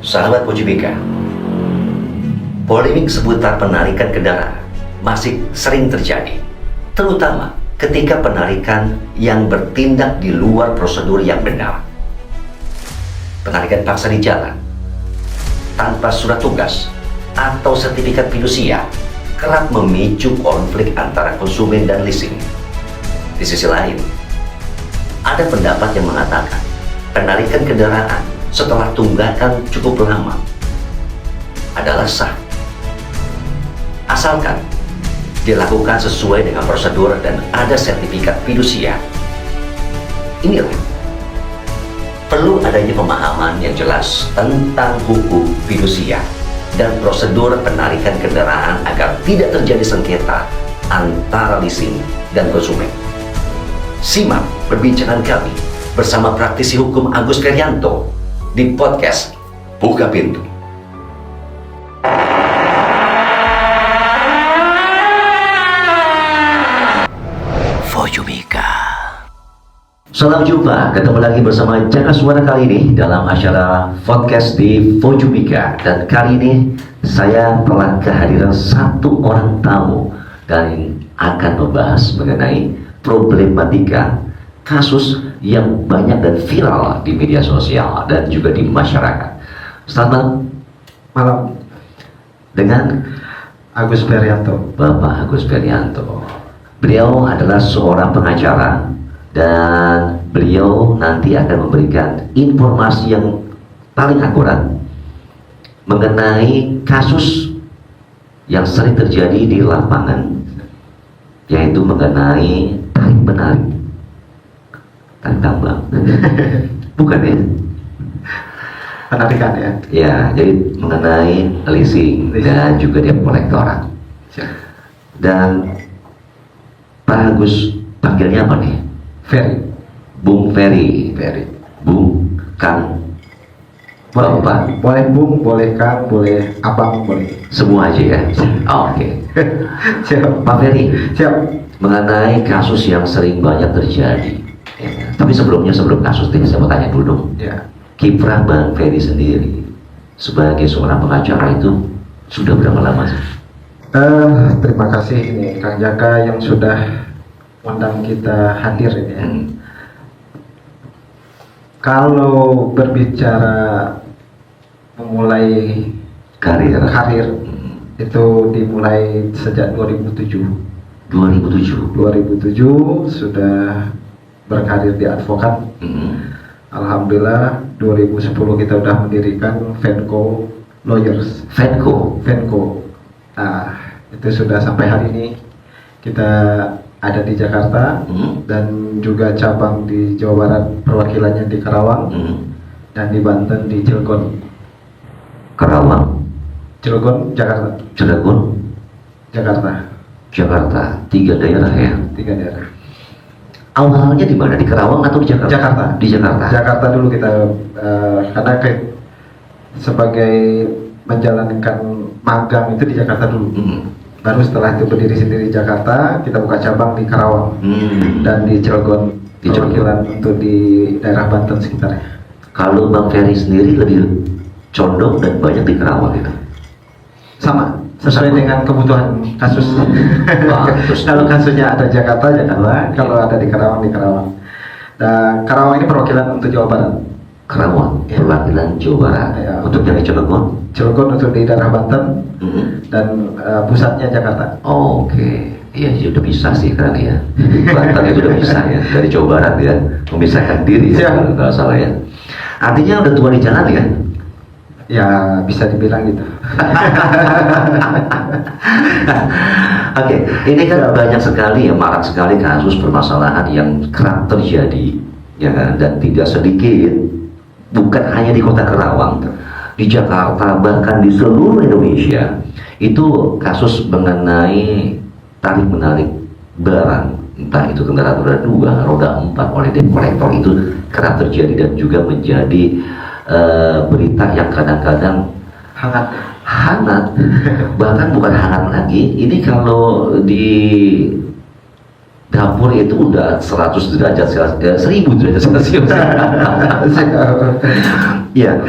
Sahabat Pojibika, polemik seputar penarikan kendaraan masih sering terjadi, terutama ketika penarikan yang bertindak di luar prosedur yang benar. Penarikan paksa di jalan, tanpa surat tugas atau sertifikat fidusia, kerap memicu konflik antara konsumen dan leasing. Di sisi lain, ada pendapat yang mengatakan penarikan kendaraan setelah tunggakan cukup lama adalah sah, asalkan dilakukan sesuai dengan prosedur dan ada sertifikat fidusia. Inilah perlu adanya pemahaman yang jelas tentang hukum fidusia dan prosedur penarikan kendaraan agar tidak terjadi sengketa antara leasing dan konsumen. Simak perbincangan kami bersama praktisi hukum Agus Ferianto di podcast Buka Pintu. Pojibika. Salam jumpa, ketemu lagi bersama Jaka Suara kali ini dalam acara podcast di Pojibika. Dan kali ini saya telah kehadiran satu orang tamu dan akan membahas mengenai problematika kasus yang banyak dan viral di media sosial dan juga di masyarakat. Selamat malam dengan Agus Ferianto. Bapak Agus Ferianto. Beliau adalah seorang pengacara dan beliau nanti akan memberikan informasi yang paling akurat mengenai kasus yang sering terjadi di lapangan, yaitu mengenai tarik menarik tambang. Bukan ya? Penarikan ya? Ya, jadi mengenai leasing dan juga debt collector. Dan Pak Agus panggilnya apa nih? Ferry. Bung Ferry. Ferry. Bung, Kang, Bapak. Boleh Bung, boleh Kang, boleh Abang, boleh. Semua aja ya? Oh, oke. Siap. Pak Ferry, Siap. mengenai kasus yang sering banyak terjadi. Ya, tapi sebelum kasus ini saya mau tanya dulu dong. Ya. Kiprah Bang Ferry sendiri sebagai seorang pengacara itu sudah berapa lama sih? Terima kasih ini Kang Jaka yang sudah undang kita hadir ini ya. Kalau berbicara memulai Karir. Itu dimulai sejak 2007. 2007. Sudah berkarir di advokat. Alhamdulillah 2010 kita sudah mendirikan Venco Lawyers. Venco. Nah, itu sudah sampai hari ini kita ada di Jakarta dan juga cabang di Jawa Barat, perwakilannya di Karawang dan di Banten di Cilegon. Karawang, Cilegon, Jakarta. Cilegon, Jakarta. 3 daerah ya. 3 daerah. Awalnya di mana? Di Karawang atau di Jakarta? Jakarta. Di Jakarta. Jakarta dulu kita karena sebagai menjalankan magang itu di Jakarta dulu. Baru setelah itu berdiri sendiri di Jakarta, kita buka cabang di Karawang dan di Cilegon. Perwakilan untuk di daerah Banten sekitarnya. Kalau Bang Ferry sendiri lebih condong dan banyak di Karawang itu? Sama, sesuai dengan kebutuhan kasus. Kalau kasusnya ada Jakarta, kalau ada di Karawang, di Karawang. Dan Karawang ini perwakilan untuk Jawa Barat. Karawang, Ya. perwakilan Jawa Barat. Ya. Untuk yang di Cilegon? Cilegon untuk di daerah Banten dan pusatnya Jakarta. Oke. Iya, sudah bisa sih kan ya. Banten itu sudah bisa ya, dari Jawa Barat ya, memisahkan diri ya, kalau nggak salah ya. Artinya udah tua di jalan ya? Ya, bisa dibilang gitu. Oke, ini kan banyak sekali ya, marak sekali kasus permasalahan yang kerap terjadi, ya kan? Dan tidak sedikit, bukan hanya di kota Karawang, di Jakarta, bahkan di seluruh Indonesia, itu kasus mengenai tarik menarik barang, entah itu kendaraan roda 2, roda 4 oleh debt collector, itu kerap terjadi dan juga menjadi berita yang kadang-kadang hangat, bahkan bukan hangat lagi. Ini kalau di dapur itu udah 100 derajat Celcius, 1000 derajat Celcius. Ya,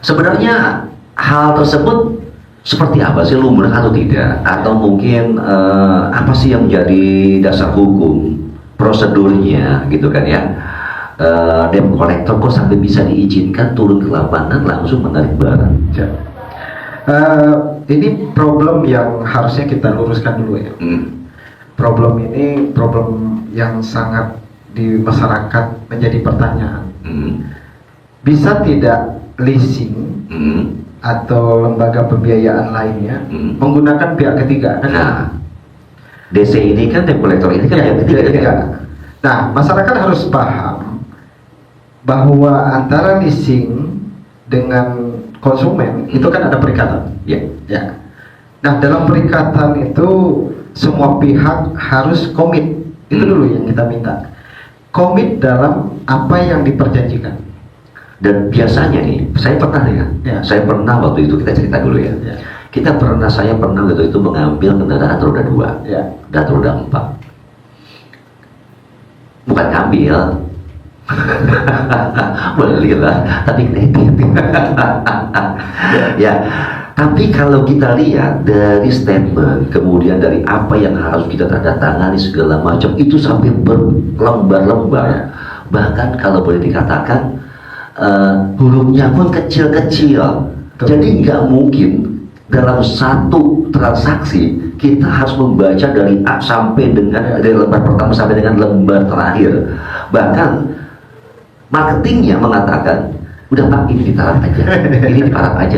Sebenarnya hal tersebut seperti apa sih, lumrah atau tidak? Atau mungkin apa sih yang menjadi dasar hukum, prosedurnya gitu kan ya? Debt collector kok sampai bisa diizinkan turun ke lapangan langsung menarik barang? Ya. Ini problem yang harusnya kita luruskan dulu ya. Problem ini problem yang sangat di masyarakat menjadi pertanyaan. Bisa tidak leasing atau lembaga pembiayaan lainnya menggunakan pihak ketiga kan? Nah, DC ini kan, debt collector ini kan Ya, pihak pihak ketiga. ketiga. Nah, masyarakat harus paham bahwa antara leasing dengan konsumen itu kan ada perikatan. Ya. Ya. Nah, dalam perikatan itu semua pihak harus komit. Itu dulu yang kita minta. Komit dalam apa yang diperjanjikan. Dan biasanya nih, saya pernah Ya. saya pernah waktu itu, kita cerita dulu ya. Ya. Saya pernah waktu itu mengambil kendaraan roda 2 Ya. dan roda 4. Bukan ngambil, belilah, tapi kredit. Ya, tapi kalau kita lihat dari statement, kemudian dari apa yang harus kita tanda tangani segala macam, itu sampai berlembar-lembar. Bahkan kalau boleh dikatakan hurufnya pun kecil-kecil. Jadi nggak mungkin dalam satu transaksi kita harus membaca dari A sampai dengan, dari lembar pertama sampai dengan lembar terakhir. Bahkan marketingnya mengatakan, udah Pak, ini ditaruh aja, ini diparap aja,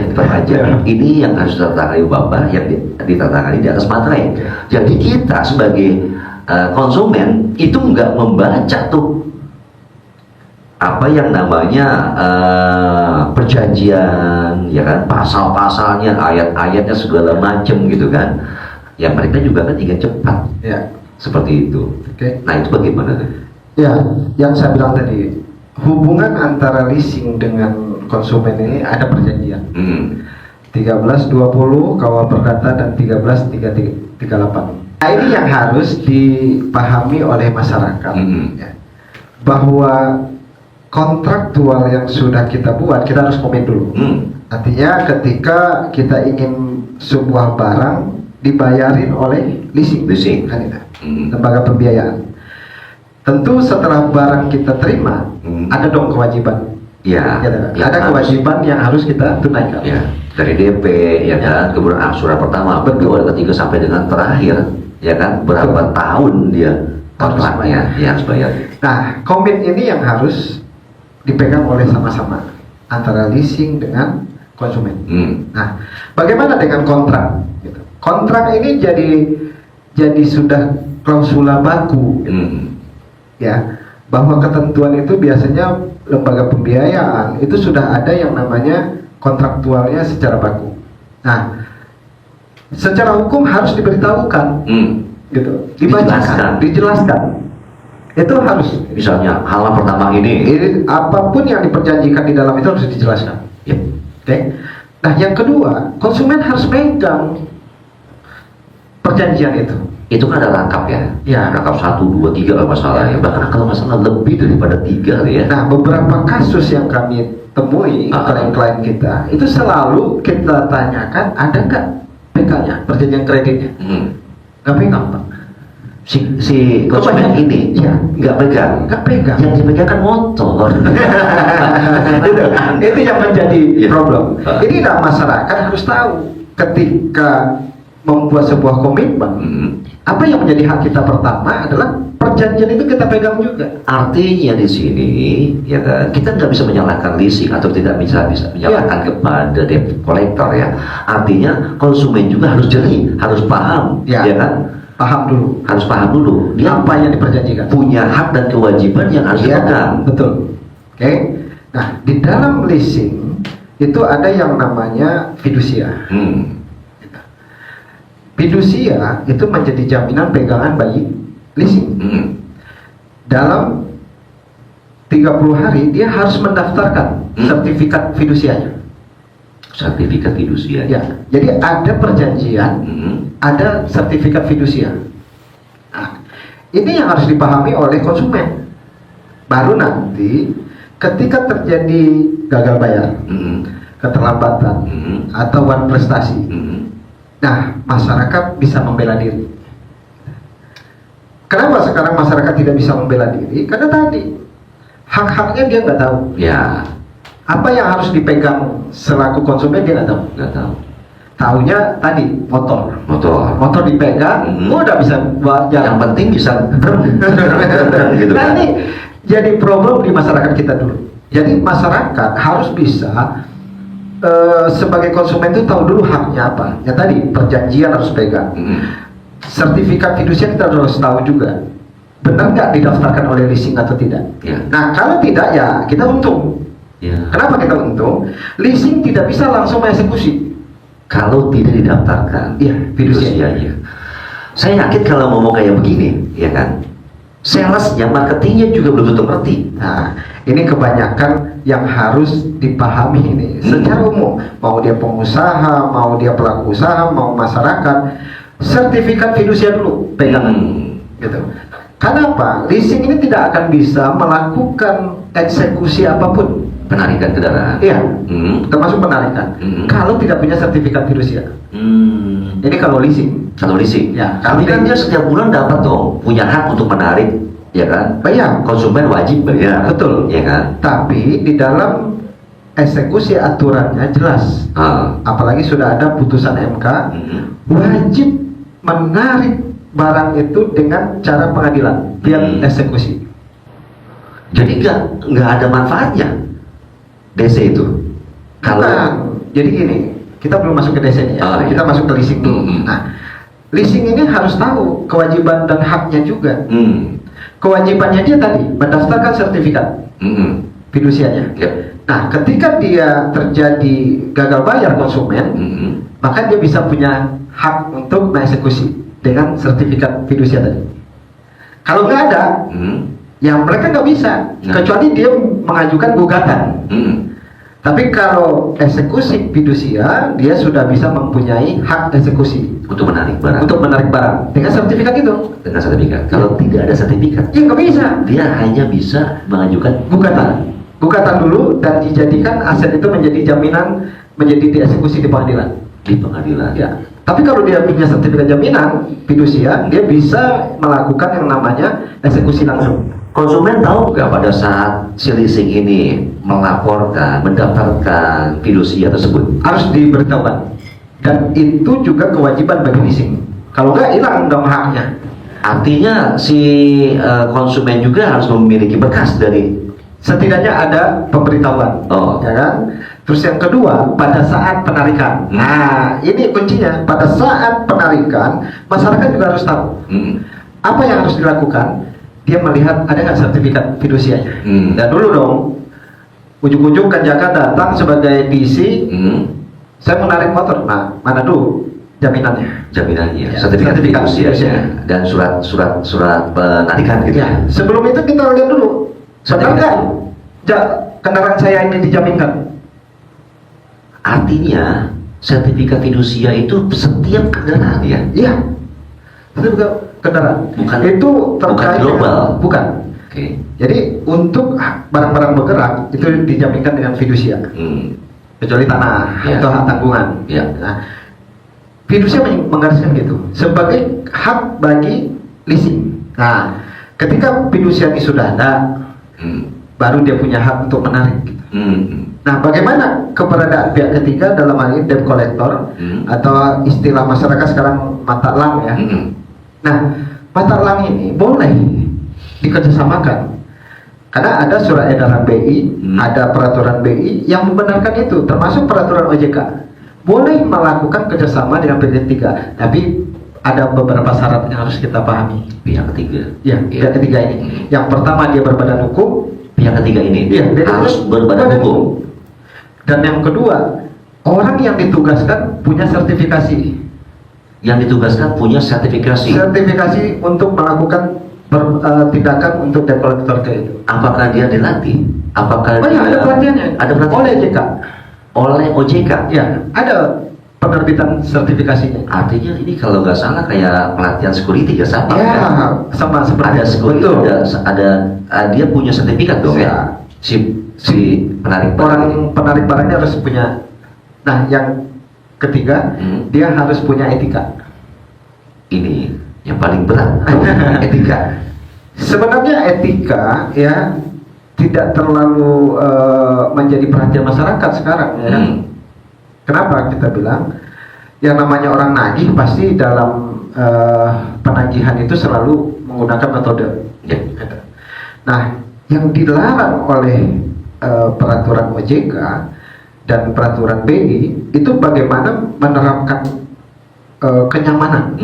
ini yang harus ditandatangani Bapak, yang ditandatangani di atas materai. Jadi kita sebagai konsumen itu nggak membaca tuh apa yang namanya perjanjian, ya kan, pasal-pasalnya, ayat-ayatnya segala macam gitu kan. Ya mereka juga kan ingin cepat, Ya. seperti itu. Oke. Nah itu bagaimana tuh? Ya, yang saya bilang tadi, hubungan antara leasing dengan konsumen ini ada perjanjian. 1320 KUH Perdata dan 1338. Nah, ini yang harus dipahami oleh masyarakat, ya, bahwa kontraktual yang sudah kita buat, kita harus komit dulu. Artinya ketika kita ingin sebuah barang dibayarin oleh leasing, kan itu, lembaga pembiayaan. Tentu setelah barang kita terima, ada dong kewajiban. Ya, Ya, ada kewajiban yang harus kita tunaikan. Ya, dari DP, ya kan, kemudian angsuran pertama, kedua, ketiga sampai dengan terakhir, ya kan, berapa tahun dia kontraknya, ya harus bayar. Nah, komit ini yang harus dipegang oleh sama-sama antara leasing dengan konsumen. Nah, bagaimana dengan kontrak? Gitu. Kontrak ini jadi sudah klausula baku, ya, bahwa ketentuan itu biasanya lembaga pembiayaan itu sudah ada yang namanya kontraktualnya secara baku. Nah, secara hukum harus diberitahukan, gitu, dibacakan, dijelaskan. Itu harus. Misalnya halaman pertama ini. Apapun yang diperjanjikan di dalam itu harus dijelaskan. Yep. Oke. Nah, yang kedua, konsumen harus pegang perjanjian itu. Itu kan ada rangkap ya. Ya. Rangkap 1, 2, 3 kalau nggak salah ya. Bahkan kalau nggak salah lebih daripada 3 ya. Nah, beberapa kasus yang kami temui klien-klien kita itu selalu kita tanyakan, ada nggak PK-nya, perjanjian kreditnya? Nggak pegang, Pak. Si konsumen ini ya nggak pegang. Yang dipegang kan motor. itu yang menjadi Ya. problem. Inilah masyarakat harus tahu ketika membuat sebuah komitmen, apa yang menjadi hak kita pertama adalah perjanjian itu kita pegang juga. Artinya di sini, ya kan, kita nggak bisa menyalahkan leasing atau tidak bisa menyalahkan kepada debt collector ya. Artinya konsumen juga harus jeli, harus paham, ya kan? Harus paham dulu. Dia Apa yang diperjanjikan? punya hak dan kewajiban yang harus dipegang. Betul. Oke. Nah, di dalam leasing itu ada yang namanya fidusia. Fidusia itu menjadi jaminan pegangan bagi leasing. Dalam 30 hari dia harus mendaftarkan sertifikat fidusianya. Sertifikat fidusia. Ya, jadi ada perjanjian, ada sertifikat fidusia. Nah, ini yang harus dipahami oleh konsumen. Baru nanti ketika terjadi gagal bayar, keterlambatan, atau one prestasi. Nah, masyarakat bisa membela diri. Kenapa sekarang masyarakat tidak bisa membela diri? Karena tadi hak-haknya dia nggak tahu. Ya. Apa yang harus dipegang selaku konsumen dia nggak tahu. Nggak tahu. Taunya tadi motor. Motor dipegang, udah bisa buat jalan. Yang penting bisa gitu Nah kan. ini jadi problem di masyarakat kita dulu. Jadi masyarakat harus bisa sebagai konsumen itu tahu dulu haknya apa. Ya tadi perjanjian harus pegang. Sertifikat fidusia kita harus tahu juga. Benar nggak didaftarkan oleh leasing atau tidak? Ya. Nah kalau tidak ya kita untung. Ya. Kenapa kita untung? Leasing tidak bisa langsung mengeksekusi. Kalau tidak didaftarkan, Iya, fidusia. fidusianya. Saya yakin kalau ngomong kayak begini, ya kan, salesnya, marketingnya juga belum tentu ngerti. Nah, ini kebanyakan yang harus dipahami ini secara umum. Mau dia pengusaha, mau dia pelaku usaha, mau masyarakat, sertifikat fidusia dulu pegangan. Gitu. Kenapa? Leasing ini tidak akan bisa melakukan eksekusi apapun. Penarikan kendaraan. Iya, termasuk penarikan. Kalau tidak punya sertifikat fidusia. Ini kalau leasing. Kalau leasing. Ya, Tapi kan kalau dia setiap bulan dapat dong, punya hak untuk menarik, ya kan? Bayar. Konsumen wajib bayar. Betul. Ya kan? Tapi di dalam eksekusi aturannya jelas. Apalagi sudah ada putusan MK, wajib menarik barang itu dengan cara pengadilan biar eksekusi. Jadi nggak ada manfaatnya DC itu. Kalau jadi gini, kita belum masuk ke DC nih ya. Kita masuk ke leasing dulu. Nah, leasing ini harus tahu kewajiban dan haknya juga. Kewajibannya dia tadi mendaftarkan sertifikat fidusianya. Nah, ketika dia terjadi gagal bayar konsumen, maka dia bisa punya hak untuk mengeksekusi dengan sertifikat fidusia tadi. Kalau nggak ada, ya mereka nggak bisa, kecuali dia mengajukan gugatan. Tapi kalau eksekusi fidusia, dia sudah bisa mempunyai hak eksekusi untuk menarik barang. Untuk menarik barang dengan sertifikat itu. Dengan sertifikat. Kalau tidak ada sertifikat, Ya nggak bisa. dia hanya bisa mengajukan Gugatan. Gugatan dulu dan dijadikan aset itu menjadi jaminan, menjadi dieksekusi di pengadilan. di pengadilan. Ya. Tapi kalau dia punya sertifikat jaminan fidusia, dia bisa melakukan yang namanya eksekusi langsung. Konsumen tahu nggak pada saat si leasing ini melaporkan, mendaftarkan fidusia tersebut? Harus diberitahukan. Dan itu juga kewajiban bagi leasing. Kalau nggak hilang dong haknya. Artinya si konsumen juga harus memiliki berkas dari. Setidaknya ada pemberitahuan, ya kan? Terus yang kedua, pada saat penarikan. Nah, ini kuncinya. Pada saat penarikan, masyarakat juga harus tahu apa yang harus dilakukan. Dia melihat ada nggak sertifikat fidusianya. Dan dulu dong, ujung-ujung kan Jakarta datang sebagai DC. Saya mau narik motor. Nah, mana dulu jaminannya? Jaminannya, Ya, sertifikat sertifikat fidusianya dan surat penarikan gitu ya. Sebelum itu kita lihat dulu. Benar nggak? Kendaraan saya ini dijaminkan. Artinya sertifikat fidusia itu setiap kendaraan ya? Iya. Itu bukan kendaraan. Bukan. Itu Bukan terkait global. Bukan. Oke. Jadi untuk barang-barang bergerak itu dijaminkan dengan fidusia. Kecuali tanah Ya. atau hak tanggungan. Ya. Nah, fidusia menggariskan gitu sebagai hak bagi leasing. Nah, ketika fidusia ini sudah ada, baru dia punya hak untuk menarik. Nah, bagaimana keberadaan pihak ketiga dalam hal ini debt collector atau istilah masyarakat sekarang mata elang ya. Nah, mata elang ini boleh dikerjasamakan karena ada surat edaran BI, ada peraturan BI yang membenarkan itu, termasuk peraturan OJK. Boleh melakukan kerjasama dengan pihak ketiga, tapi ada beberapa syarat yang harus kita pahami. Pihak ketiga. Ya, pihak ketiga ini. Yang pertama dia berbadan hukum. Pihak ketiga ini harus berbadan hukum. Dan yang kedua, orang yang ditugaskan punya sertifikasi. Yang ditugaskan punya sertifikasi. Sertifikasi untuk melakukan tindakan untuk debt collector kayak itu. Apakah dia dilatih? Apakah Oh ya, ada pelatihannya. Ada pelatihan Oleh OJK. Oleh OJK. Ya, ada penerbitan sertifikasinya. Artinya ini kalau nggak salah kayak pelatihan security ya sama Ya, kan? sama seperti Ada security, betul. ada dia punya sertifikat dong Ya. ya. Si penarik barang. Orang penarik barangnya harus punya Nah, yang ketiga, dia harus punya etika. Ini yang paling berat, etika. Sebenarnya etika ya tidak terlalu menjadi perhatian masyarakat sekarang ya. Kenapa kita bilang yang namanya orang nagih pasti dalam penagihan itu selalu menggunakan metode. Ya. Nah, yang dilarang oleh peraturan OJK dan peraturan BI itu bagaimana menerapkan kenyamanan,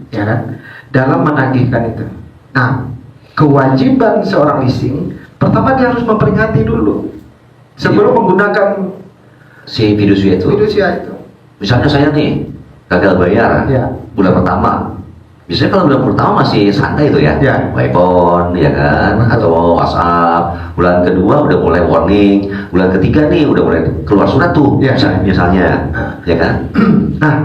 ya kan, dalam menagihkan itu. Nah, kewajiban seorang leasing pertama dia harus memperingati dulu sebelum menggunakan Si fidusia itu. fidusia itu. Misalnya saya nih gagal bayar Ya. bulan pertama. Biasanya kalau bulan pertama masih santai itu ya, Ya. iPhone ya kan, atau WhatsApp. Bulan kedua udah mulai warning, bulan ketiga nih udah mulai keluar surat tuh, Ya. misalnya, ya kan. Nah,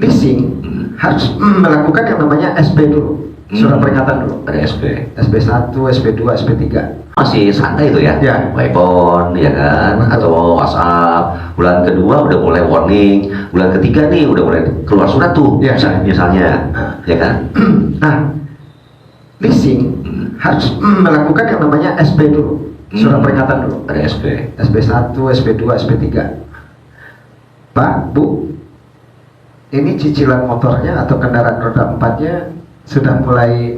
leasing harus melakukan yang namanya SP dulu, surat peringatan dulu. Ada SP. SP1, SP2, SP3. Masih santai itu ya, Ya. iPhone ya kan, atau WhatsApp. Bulan kedua udah mulai warning, bulan ketiga nih udah mulai keluar surat tuh, Ya. misalnya, ya kan. Nah, leasing harus melakukan yang namanya SP dulu, surat peringatan dulu. Ada SP. SP1, SP2, SP3. Pak, Bu, ini cicilan motornya atau kendaraan roda 4-nya sudah mulai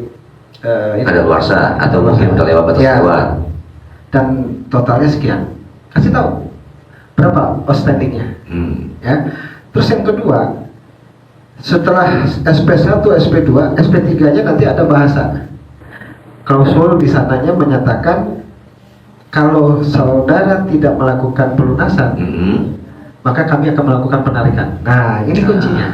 ini. Ada luarsa atau mungkin udah lewat batas Ya. lewat. Dan totalnya sekian. Kasih tahu berapa outstandingnya, ya. Terus yang kedua, setelah SP1, SP2, SP3-nya nanti ada bahasa klausul di sananya menyatakan kalau saudara tidak melakukan pelunasan, maka kami akan melakukan penarikan. Nah, ini kuncinya.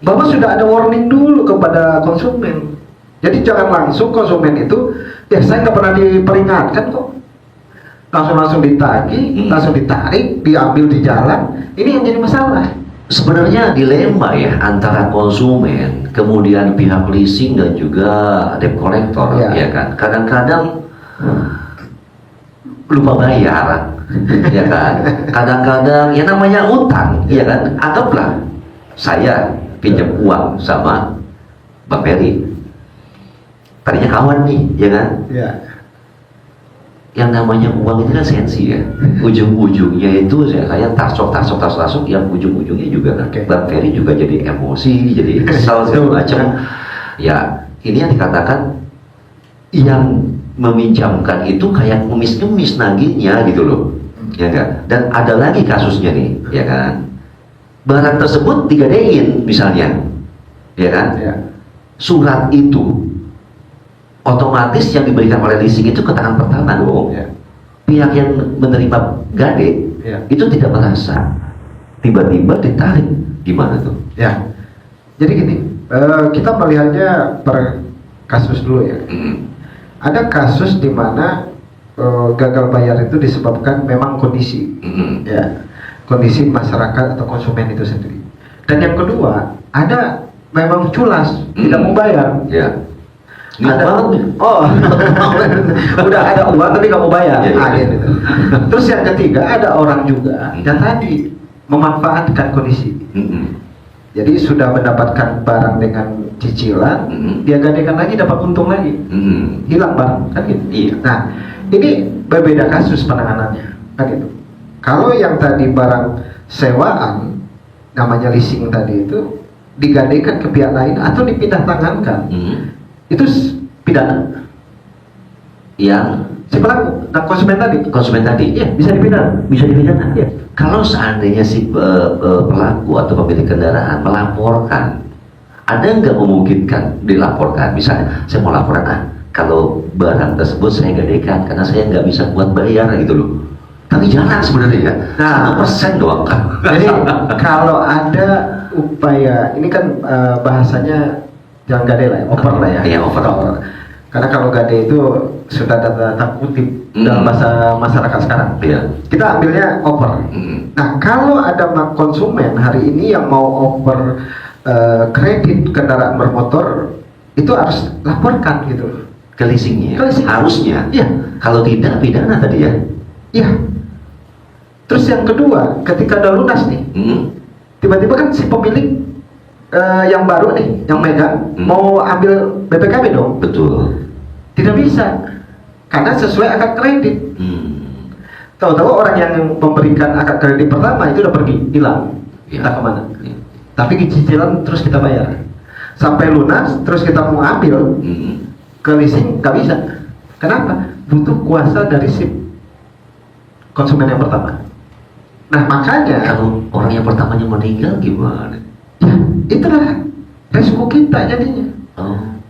Bahwa sudah ada warning dulu kepada konsumen. Jadi jangan langsung konsumen itu, ya saya nggak pernah diperingatkan kok. Langsung ditagih, langsung ditarik, diambil di jalan. Ini yang jadi masalah. Sebenarnya dilema ya antara konsumen, kemudian pihak leasing dan juga debt collector, Ya. ya kan. Kadang-kadang lupa bayar, ya kan. Kadang-kadang ya namanya utang, ya kan. Anggaplah saya pinjam uang sama Bang Ferry. Tadinya kawan nih, ya kan. Ya. Yang namanya uang itu kan sensi ya. Ujung-ujungnya itu saya tasok yang ujung-ujungnya juga kan. Oke. Bang Ferry juga jadi emosi, jadi kesal segala macam. Ya, ini yang dikatakan yang meminjamkan itu kayak ngemis-ngemis nagihnya gitu loh. Ya kan? Dan ada lagi kasusnya nih, ya kan. Barang tersebut digadein misalnya. Ya kan? Ya. Surat itu otomatis yang diberikan oleh leasing itu ke tangan pertama dong. Ya. Pihak yang menerima gade Ya. itu tidak merasa, tiba-tiba ditarik, gimana tuh? Ya. Jadi gini, kita melihatnya per kasus dulu ya. Ada kasus di mana gagal bayar itu disebabkan memang kondisi, ya, kondisi masyarakat atau konsumen itu sendiri. Dan yang kedua, ada memang culas, tidak mau bayar. Ya. Ada banget nih. oh, udah ada uang tapi nggak mau bayar. Iya, iya. Gitu. Terus yang ketiga ada orang juga yang tadi memanfaatkan kondisi. Jadi sudah mendapatkan barang dengan cicilan, dia gadekan lagi dapat untung lagi, hilang barang kan gitu. Iya. Nah, ini berbeda kasus penanganannya, kan gitu. Kalau yang tadi barang sewaan, namanya leasing tadi itu digadekan ke pihak lain atau dipindah tangankan, itu pidana. Yang Si pelaku, nah konsumen tadi, ya bisa dipidana. bisa dipidana. Iya. Kalau seandainya si pelaku atau pemilik kendaraan melaporkan, ada nggak memungkinkan dilaporkan? Misalnya, saya mau laporan kalau barang tersebut saya gadekan karena saya nggak bisa buat bayar gitu loh. Tapi jarang sebenarnya ya. Nah, 1% doang kan. Jadi kalau ada upaya, ini kan bahasanya jangan gade lah, ya, oper lah ya. Iya, oper. Karena kalau gade itu sudah ada tanda kutip dalam bahasa masyarakat sekarang. Iya. Kita ambilnya oper. Nah, kalau ada konsumen hari ini yang mau oper kredit kendaraan bermotor, itu harus laporkan gitu. Ke leasingnya. Ke leasing. Harusnya. Iya. Kalau tidak pidana tadi ya. Iya. Terus yang kedua, ketika udah lunas nih, tiba-tiba kan si pemilik yang baru nih, yang megang mau ambil BPKB dong. Betul. Tidak bisa, karena sesuai akad kredit. Tahu-tahu orang yang memberikan akad kredit pertama itu udah pergi, hilang, entah kemana. Tapi cicilan terus kita bayar sampai lunas, terus kita mau ambil ke leasing nggak bisa. Kenapa? Butuh kuasa dari si konsumen yang pertama. Nah makanya Kalau orang yang pertamanya meninggal gimana? ya itulah resiko kita jadinya.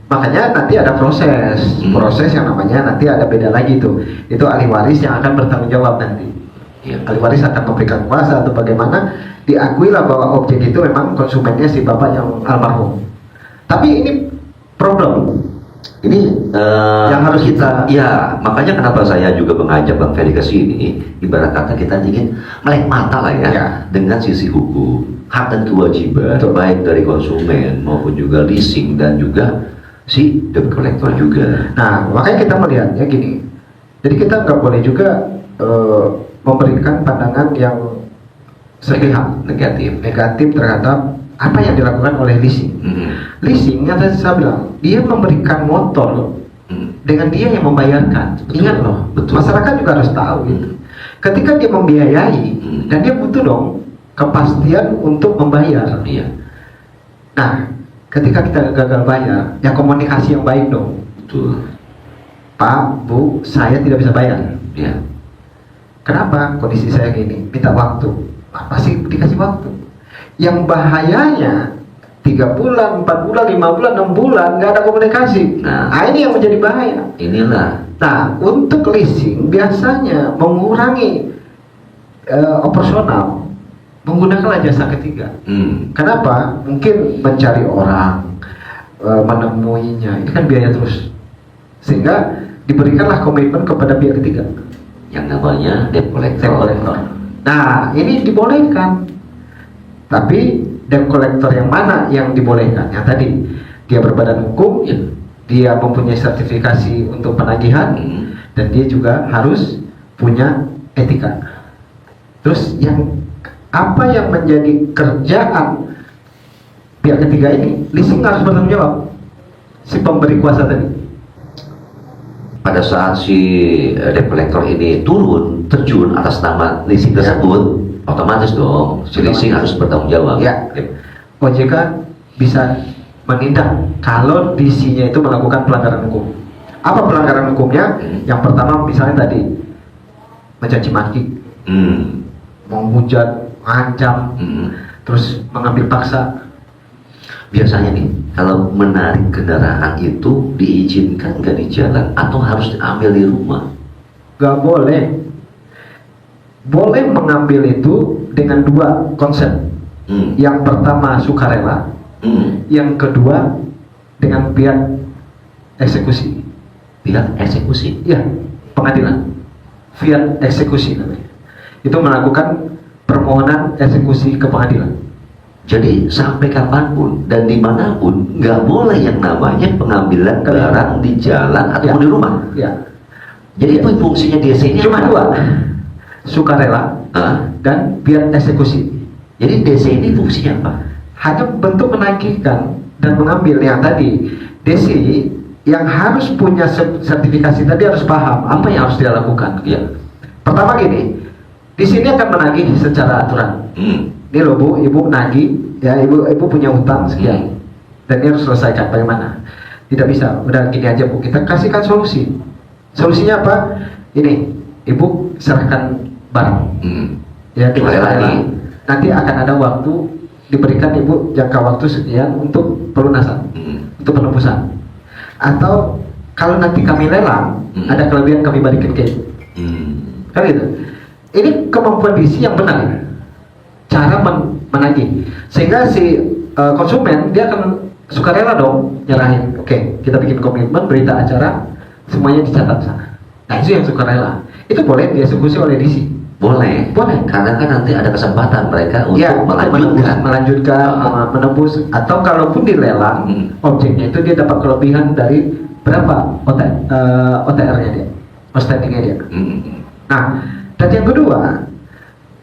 Makanya nanti ada proses yang namanya nanti ada beda lagi tuh. Itu ahli waris yang akan bertanggung jawab nanti. Ahli waris akan memberikan kuasa atau bagaimana, diakuilah bahwa objek itu memang konsumennya si bapak yang almarhum. Tapi ini problem. Ini Yang harus kita- ya, makanya kenapa saya juga mengajak Bang Ferry ke sini, ibarat kata kita ingin melek mata lah ya, dengan sisi hukum, hak dan kewajiban, Betul. baik dari konsumen maupun juga leasing dan juga si debt collector juga. Nah makanya kita melihatnya gini. Jadi kita nggak boleh juga memberikan pandangan yang sepihak, negatif terhadap apa yang dilakukan oleh leasing. Leasing yang tadi saya bilang, dia memberikan motor dengan dia yang membayarkan. Betul. Ingat loh, Betul. masyarakat juga harus tahu gitu. Ketika dia membiayai dan dia butuh dong kepastian untuk membayar. Iya, Nah, ketika kita gagal bayar, ya komunikasi yang baik dong. betul. Pak, Bu, saya tidak bisa bayar. Ya, Kenapa? Kondisi saya gini, minta waktu. Pasti dikasih waktu. Yang bahayanya 3 bulan, 4 bulan, 5 bulan, 6 bulan nggak ada komunikasi. Nah. Ini yang menjadi bahaya. inilah. Nah, untuk leasing biasanya mengurangi operasional, menggunakan jasa ketiga. Kenapa? Mungkin mencari orang, menemuinya, ini kan biaya terus. Sehingga diberikanlah komitmen kepada pihak ketiga. Yang namanya debt collector. Nah, ini dibolehkan. Tapi debt collector yang mana yang dibolehkan? Yang tadi, dia berbadan hukum, Ya. dia mempunyai sertifikasi untuk penagihan, dan dia juga harus punya etika. Terus apa yang menjadi kerjaan pihak ketiga ini? Leasing harus bertanggung jawab. Si pemberi kuasa tadi. Pada saat si debt collector ini terjun atas nama leasing tersebut, otomatis dong si leasing harus bertanggung jawab. Ya. OJK bisa menindak kalau DC-nya itu melakukan pelanggaran hukum. Apa pelanggaran hukumnya? Yang pertama misalnya tadi mencaci maki, menghujat, mengancam, terus mengambil paksa. Biasanya nih, kalau menarik kendaraan itu diizinkan nggak di jalan atau harus diambil di rumah? Gak boleh. Boleh mengambil itu dengan 2 konsep. Yang pertama sukarela, yang kedua dengan pihak eksekusi. Pihak eksekusi. Ya, pengadilan. Via eksekusi namanya. Itu melakukan permohonan eksekusi ke pengadilan. Jadi sampai kapanpun dan dimanapun nggak boleh yang namanya pengambilan barang di jalan ataupun di rumah. Ya. Jadi itu fungsinya DC ini Cuma apa? 2, sukarela dan pihak eksekusi. Jadi DC ini fungsinya apa? Hanya bentuk menagihkan dan mengambil yang tadi. DC yang harus punya sertifikasi tadi harus paham apa yang harus dia lakukan. Ya. Pertama gini, di sini akan menagih secara aturan. Ini loh Bu, Ibu nagih, ya Ibu punya hutang sekian, dan ini harus selesaikan. Bagaimana? Tidak bisa, udah gini aja Bu, kita kasihkan solusi. Solusinya apa? Ini, Ibu serahkan barang. Ya, kita Boleh serahkan. lagi. Nanti akan ada waktu diberikan Ibu jangka waktu sekian untuk pelunasan, untuk penebusan. Atau kalau nanti kami lelang, ada kelebihan kami balikin ke Ibu. Kan gitu. Ini kemampuan DC yang benar. Cara menagih, sehingga si konsumen dia akan sukarela dong nyerahin. Oke, kita bikin komitmen, berita acara, semuanya dicatat sana. Nah itu yang sukarela. Itu boleh dieksekusi oleh DC. Boleh, karena kan nanti ada kesempatan mereka untuk Ya, melanjutkan, menebus, atau kalaupun dilelang objeknya itu dia dapat kelebihan dari berapa OTR-nya dia, outstanding-nya dia. Nah, dan yang kedua,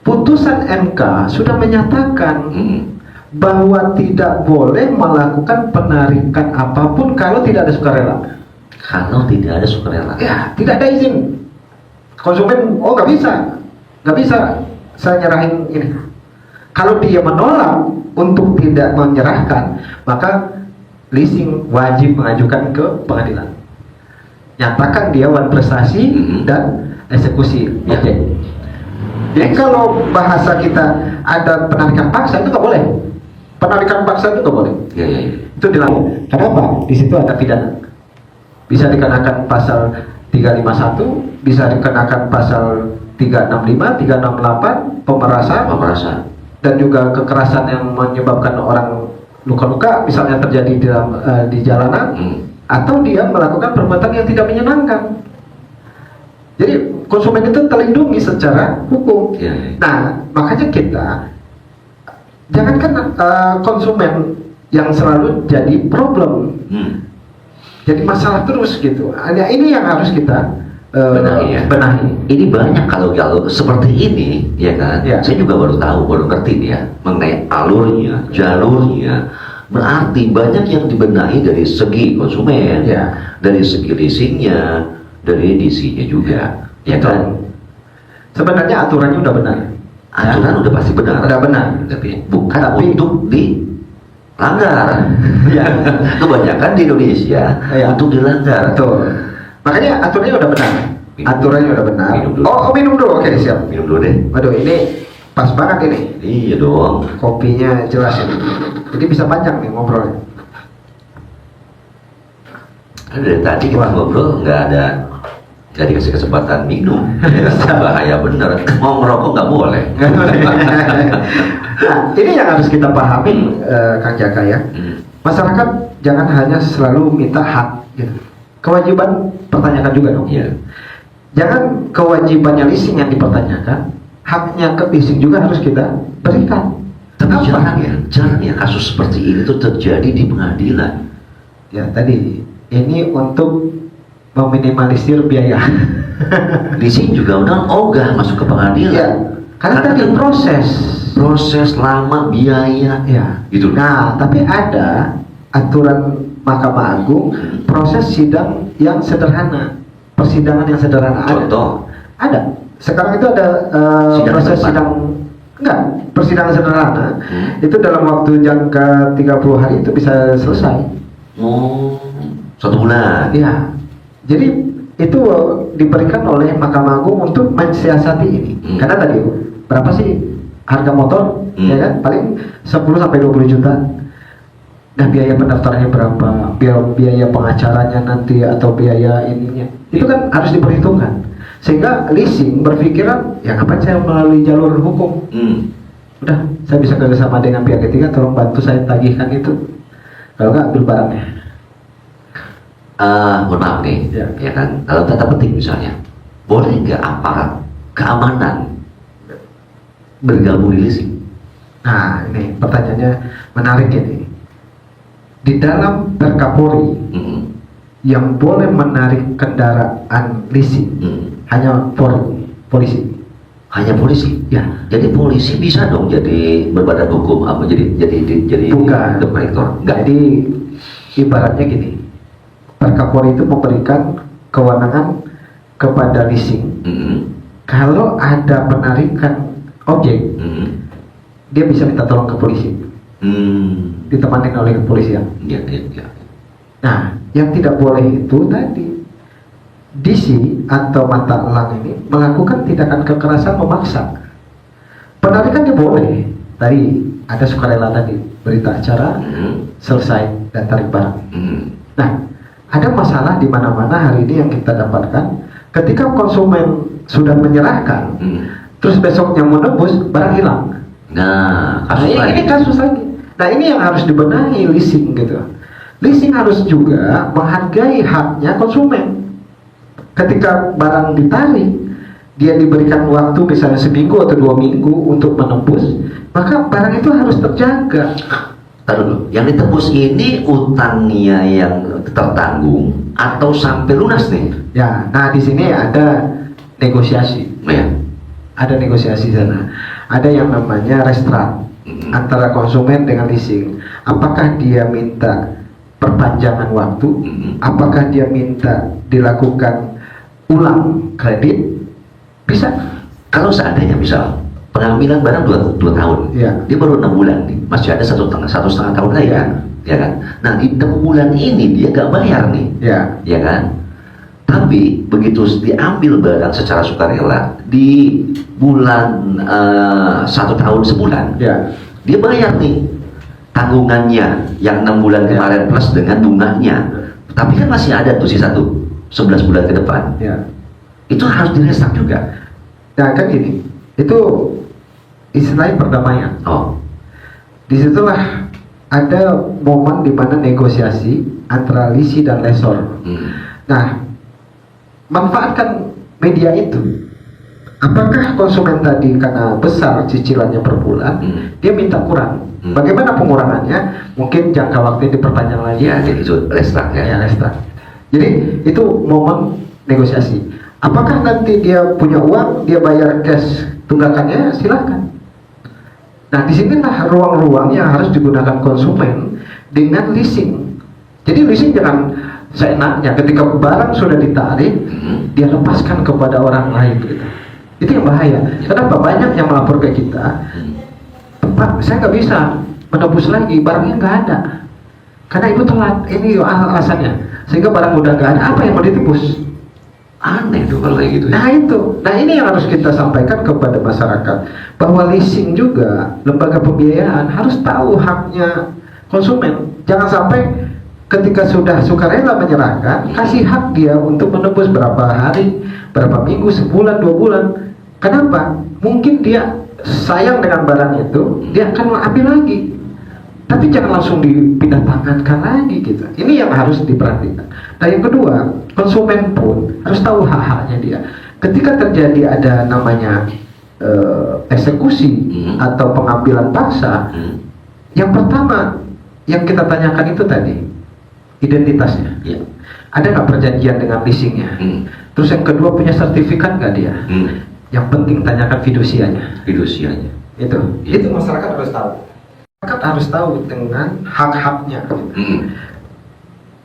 putusan MK sudah menyatakan bahwa tidak boleh melakukan penarikan apapun kalau tidak ada sukarela. Kalau tidak ada sukarela. Ya, tidak ada izin. Konsumen, oh nggak bisa saya nyerahin ini. Kalau dia menolak untuk tidak menyerahkan, maka leasing wajib mengajukan ke pengadilan. Nyatakan dia wan prestasi dan eksekusi. Ya. Oke. Jadi kalau bahasa kita ada penarikan paksa itu nggak boleh. Penarikan paksa itu nggak boleh. Ya. Itu dilakukan. Kenapa? Di situ ada pidana. Bisa dikenakan pasal 351, bisa dikenakan pasal 365, 368, pemerasan, dan juga kekerasan yang menyebabkan orang luka-luka, misalnya terjadi di jalanan, atau dia melakukan perbuatan yang tidak menyenangkan. Jadi konsumen itu terlindungi secara hukum. Ya. Nah, makanya kita jangankan konsumen yang selalu jadi problem, jadi masalah terus gitu. Hanya ini yang harus kita benahi ya. Ini banyak kalau seperti ini, ya kan? Ya. Saya juga baru ngerti nih ya mengenai alurnya, jalurnya. Berarti banyak yang dibenahi dari segi konsumen, Ya. dari segi leasingnya, dari DC-nya juga, ya Betul. kan? Sebenarnya aturannya udah benar. Aturan udah pasti benar. Udah benar. Tapi bukan Tapi- untuk dilanggar. Ya. Kebanyakan di Indonesia Ya. untuk dilanggar. Betul. Makanya aturannya udah benar. Minum. Aturannya udah benar. Minum dulu. Oh, minum dulu. Oke, siap. Minum dulu deh. Waduh, ini pas banget ini. Iya dong. Kopinya jelas ini. Jadi bisa panjang nih ngobrolnya. Dari tadi kita ngobrol nggak dikasih kesempatan minum. Bahaya bener. Mau ngerokok nggak boleh. Nah, ini yang harus kita pahami, Kang Jaka ya. Masyarakat jangan hanya selalu minta hak gitu. Kewajiban pertanyakan juga dong. Iya. Jangan kewajibannya leasing yang dipertanyakan, haknya ke leasing juga harus kita berikan. Tapi Kenapa? jarang ya kasus seperti ini tuh terjadi di pengadilan. Ya tadi ini untuk meminimalisir biaya. Leasing juga udah ogah masuk ke pengadilan. Ya, karena tadi kan proses lama, biaya, Ya. gitu. Nah, tapi ada aturan Mahkamah Agung proses sidang yang sederhana, persidangan yang sederhana. Contoh. Ada. Sekarang itu ada Sidang proses depan. sidang enggak, persidangan sederhana. Itu dalam waktu jangka 30 hari itu bisa selesai. Oh, 1 bulan. Ya. Jadi itu diberikan oleh Mahkamah Agung untuk mensiasati ini. Karena tadi berapa sih harga motor? Ya kan? Paling 10 sampai 20 juta. Nah, biaya pendaftarannya berapa? Biaya pengacaranya nanti atau biaya ininya. Itu kan harus diperhitungkan. Sehingga leasing berpikiran, ya ngapain saya melalui jalur hukum? Udah, saya bisa kerjasama dengan pihak ketiga, tolong bantu saya tagihkan itu. Kalau nggak, ambil barangnya. Mohon maaf nih, Ya. ya kan? Kalau tata petik misalnya, boleh nggak aparat keamanan bergabung di leasing? Nah, ini pertanyaannya menarik ini. Di dalam Perkapolri yang boleh menarik kendaraan leasing hanya polisi. Hanya polisi? Ya. Jadi polisi bisa dong jadi berbadan hukum, apa jadi Bukan. detektor? Nggak. Jadi ibaratnya gini, Perkapolri itu memberikan kewenangan kepada leasing. Kalau ada penarikan objek, dia bisa minta tolong ke polisi, ditemani oleh kepolisian. Ya. Nah, yang tidak boleh itu tadi DC atau mata elang ini melakukan tindakan kekerasan memaksa. Penarikan dia boleh. Tadi ada sukarela tadi, berita acara selesai dan tarik barang. Nah, ada masalah di mana-mana hari ini yang kita dapatkan. Ketika konsumen sudah menyerahkan, terus besoknya menebus, barang hilang. Nah, Ini kasus lagi. Nah, ini yang harus dibenahi leasing gitu. Leasing harus juga menghargai haknya konsumen. Ketika barang ditarik, dia diberikan waktu misalnya seminggu atau 2 minggu untuk menebus, maka barang itu harus terjaga. Taruh dulu, yang ditebus ini utangnya yang tertanggung atau sampai lunas nih? Ya, nah di sini ada negosiasi. Ya. Ada negosiasi sana. ada yang namanya restoran antara konsumen dengan leasing. Apakah dia minta perpanjangan waktu? Apakah dia minta dilakukan ulang kredit? Bisa. Kalau seandainya misal pengambilan barang 2 tahun, Ya. dia baru 6 bulan nih, masih ada satu setengah tahun lagi kan, ya kan? Nah di 6 bulan ini dia nggak bayar nih, Ya. ya kan? Tapi begitu diambil barang secara sukarela di bulan 1 tahun sebulan, Ya. dia bayar nih tanggungannya yang 6 bulan Ya. kemarin plus dengan bunganya. Tapi kan masih ada tuh sisa tuh 11 bulan ke depan. Ya. Itu harus diresak juga. Nah kan gini, itu istilahnya perdamaian. Oh, Disitulah ada momen di mana negosiasi antara lisi dan lesor. Nah, manfaatkan media itu. Apakah konsumen tadi karena besar cicilannya per bulan, dia minta kurang? Bagaimana pengurangannya? Mungkin jangka waktu diperpanjang lagi. ya itu resak ya. Ya, restoran. Jadi itu momen negosiasi. Apakah nanti dia punya uang, dia bayar cash tunggakannya, silahkan. Nah, disinilah ruang-ruang yang harus digunakan konsumen dengan leasing. Jadi leasing jangan seenaknya, ketika barang sudah ditarik, dia lepaskan kepada orang lain. Gitu. Itu yang bahaya. Kenapa banyak yang melapor ke kita, Pak, saya nggak bisa menebus lagi, barangnya nggak ada. Karena ibu telat, ini alasannya. Sehingga barang udah nggak ada, apa yang mau ditebus? Aneh tuh kalau kayak gitu ya. Nah itu, nah ini yang harus kita sampaikan kepada masyarakat, bahwa leasing juga lembaga pembiayaan harus tahu haknya konsumen. Jangan sampai ketika sudah sukarela menyerahkan, kasih hak dia untuk menebus berapa hari, berapa minggu, sebulan, 2 bulan. Kenapa? Mungkin dia sayang dengan barang itu, dia akan ambil lagi. Tapi jangan langsung dipindah tangankan lagi gitu. Ini yang harus diperhatikan. Nah yang kedua, konsumen pun harus tahu hak-haknya dia. Ketika terjadi ada namanya eksekusi atau pengambilan paksa, yang pertama yang kita tanyakan itu tadi identitasnya. Ya. Ada nggak perjanjian dengan leasingnya? Terus yang kedua, punya sertifikat nggak dia? Yang penting tanyakan fidusianya. Fidusianya. Itu masyarakat harus tahu. Masyarakat harus tahu dengan hak-haknya.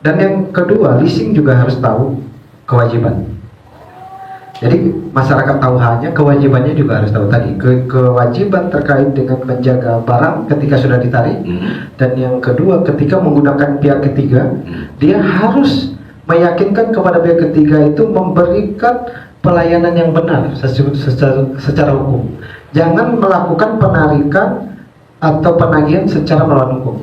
Dan yang kedua, leasing juga harus tahu kewajiban. Jadi masyarakat tahu haknya, kewajibannya juga harus tahu tadi. Kewajiban terkait dengan menjaga barang ketika sudah ditarik. Dan yang kedua, ketika menggunakan pihak ketiga, dia harus meyakinkan kepada pihak ketiga itu memberikan pelayanan yang benar secara hukum. Jangan melakukan penarikan atau penagihan secara melawan hukum.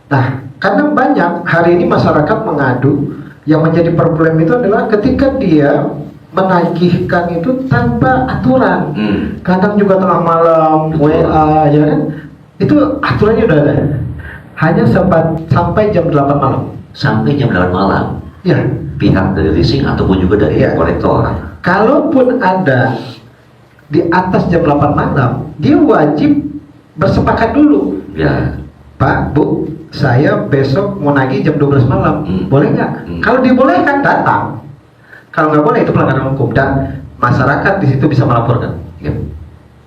Nah, karena banyak hari ini masyarakat mengadu, yang menjadi problem itu adalah ketika dia menagihkan itu tanpa aturan. Kadang juga tengah malam, WA, ya kan? Itu aturannya udah ada. Hanya sampai jam 8 malam. Sampai jam 8 malam. Ya. Pihak dari leasing ataupun juga dari kolektor. Kalaupun ada di atas jam 8 malam, dia wajib bersepakat dulu. Ya. Pak, Bu, saya besok mau nagih jam 12 malam. Boleh nggak? Kalau dibolehkan, datang. Kalau nggak boleh, itu pelanggaran hukum. Dan masyarakat di situ bisa melaporkan. Ya.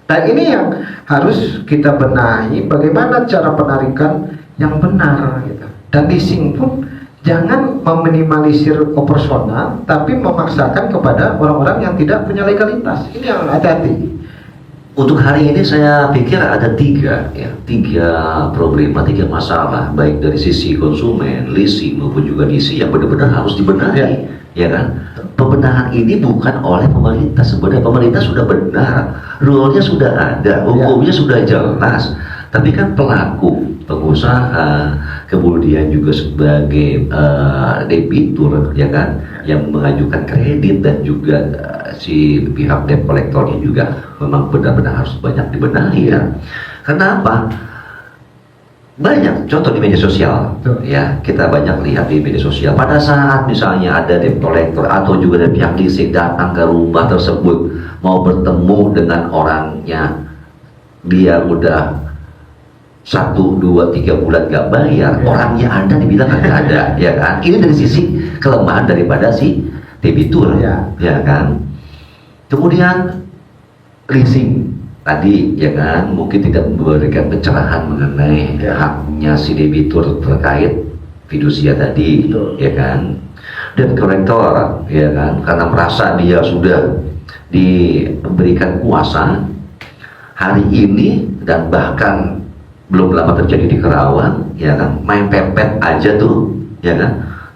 Dan ini yang harus kita benahi, bagaimana cara penarikan yang benar. Gitu. Dan leasing pun jangan meminimalisir operasional, tapi memaksakan kepada orang-orang yang tidak punya legalitas. Ini yang hati-hati. Untuk hari ini saya pikir ada tiga problema, 3 masalah, baik dari sisi konsumen, leasing maupun juga leasing yang benar-benar harus dibenahi, ya kan? Pembenahan ini bukan oleh pemerintah, sebenarnya pemerintah sudah benar, rule-nya sudah ada, hukumnya sudah jelas, tapi kan pelaku, pengusaha, kemudian juga sebagai debitur, ya kan, yang mengajukan kredit dan juga si pihak debt kolektornya juga memang benar-benar harus banyak dibenahi ya. Kenapa? Banyak contoh di media sosial. Ya, kita banyak lihat di media sosial. Pada saat misalnya ada debt kolektor atau juga dari pihak leasing datang ke rumah tersebut mau bertemu dengan orangnya, dia udah 1, 2, 3 bulan gak bayar, orangnya ada dibilang nggak ada, ya kan? Ini dari sisi kelemahan daripada si debitur, ya kan? Kemudian leasing tadi ya kan mungkin tidak memberikan pencerahan mengenai Ya. haknya si debitur terkait fidusia tadi, Betul. ya kan. Dan kolektor, ya kan, karena merasa dia sudah diberikan kuasa hari ini dan bahkan belum lama terjadi di Kerawang, ya kan, main pepet aja tuh, ya kan,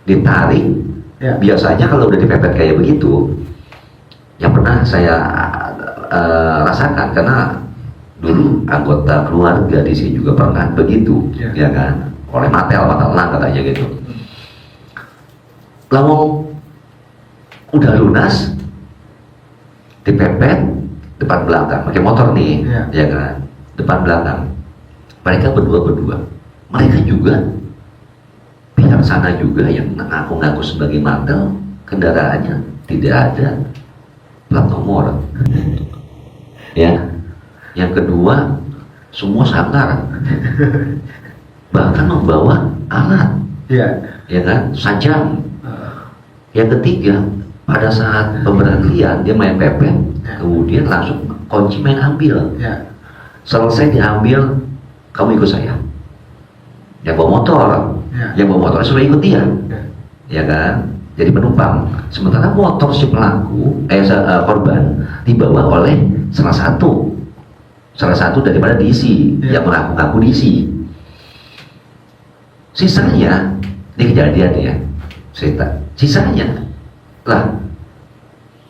ditarik. Ya. Biasanya kalau udah dipepet kayak begitu, yang pernah saya rasakan karena dulu anggota keluarga di sini juga pernah begitu, Ya. ya kan, oleh matelang katanya gitu. Lawang udah lunas, dipepet depan belakang, pakai motor nih, ya kan, depan belakang. Mereka berdua, mereka juga pihak sana juga yang ngaku-ngaku sebagai mantel, kendaraannya tidak ada plat nomor. Ya, yang kedua semua sangkar, bahkan membawa alat, Ya. ya kan, sajam. Yang ketiga, pada saat pemberhentian dia main pepet, kemudian langsung kunci main ambil. Ya. Selesai diambil, kamu ikut saya. Yang bawa motor, yang bawa motor suruh ikut dia, ya kan? Jadi penumpang. Sementara motor si pelaku, korban dibawa oleh salah satu daripada DC yang mengaku-ngaku DC. Sisanya, ini kejadian ya, cerita. Sisanya, lah,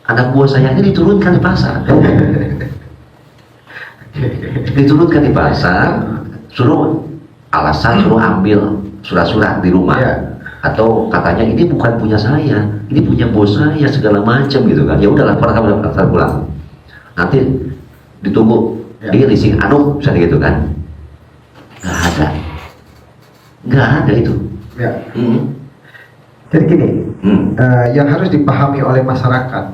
anak buah saya ini diturunkan di pasar. Diturunkan di pasar, suruh ambil surat-surat di rumah. Ya. Atau katanya ini bukan punya saya, ini punya bos saya segala macam gitu kan. Ya udahlah, kamu daftar pulang. Nanti ditunggu di leasing misalnya gitu kan. Nggak ada itu. Ya. Jadi gini, yang harus dipahami oleh masyarakat